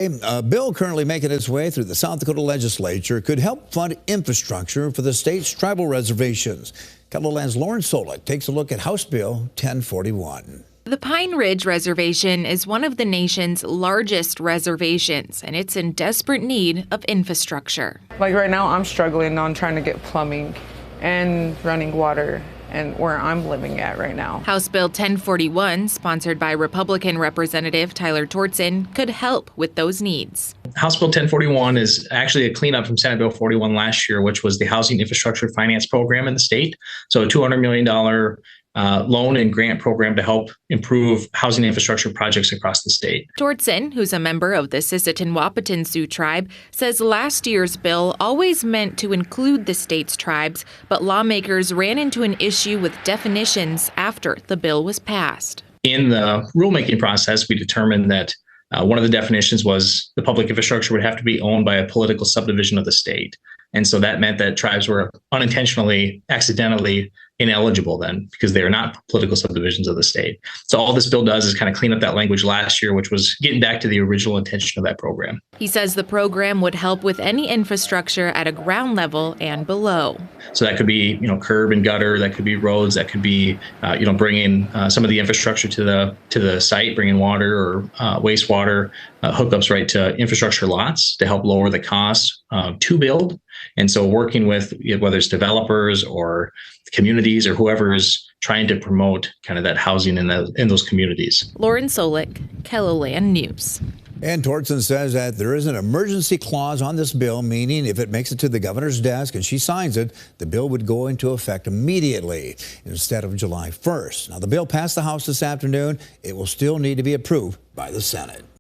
A bill currently making its way through the South Dakota legislature could help fund infrastructure for the state's tribal reservations. KELOLAND's Lauren Solik takes a look at House Bill 1041. The Pine Ridge Reservation is one of the nation's largest reservations, and it's in desperate need of infrastructure. Like right now, I'm struggling on trying to get plumbing and running water and where I'm living at right now. House Bill 1041, sponsored by Republican Representative Tyler Tortzen, could help with those needs. House Bill 1041 is actually a cleanup from Senate Bill 41 last year, which was the Housing Infrastructure Finance Program in the state. So a $200 million loan and grant program to help improve housing infrastructure projects across the state. Tortzen, who's a member of the Sisseton-Wahpeton Sioux tribe, says last year's bill always meant to include the state's tribes, but lawmakers ran into an issue with definitions after the bill was passed. In the rulemaking process, we determined that one of the definitions was the public infrastructure would have to be owned by a political subdivision of the state. And so that meant that tribes were unintentionally, accidentally ineligible then because they are not political subdivisions of the state. So all this bill does is kind of clean up that language last year, which was getting back to the original intention of that program. He says the program would help with any infrastructure at a ground level and below. So that could be, curb and gutter, that could be roads, that could be, bringing some of the infrastructure to the site, bringing water or wastewater hookups right to infrastructure lots to help lower the costs to build. And so working with whether it's developers or communities or whoever is trying to promote kind of that housing in those communities. Lauren Solik, KELOLAND News. And Tortzen says that there is an emergency clause on this bill, meaning if it makes it to the governor's desk and she signs it, the bill would go into effect immediately instead of July 1st. Now, the bill passed the House this afternoon. It will still need to be approved by the Senate.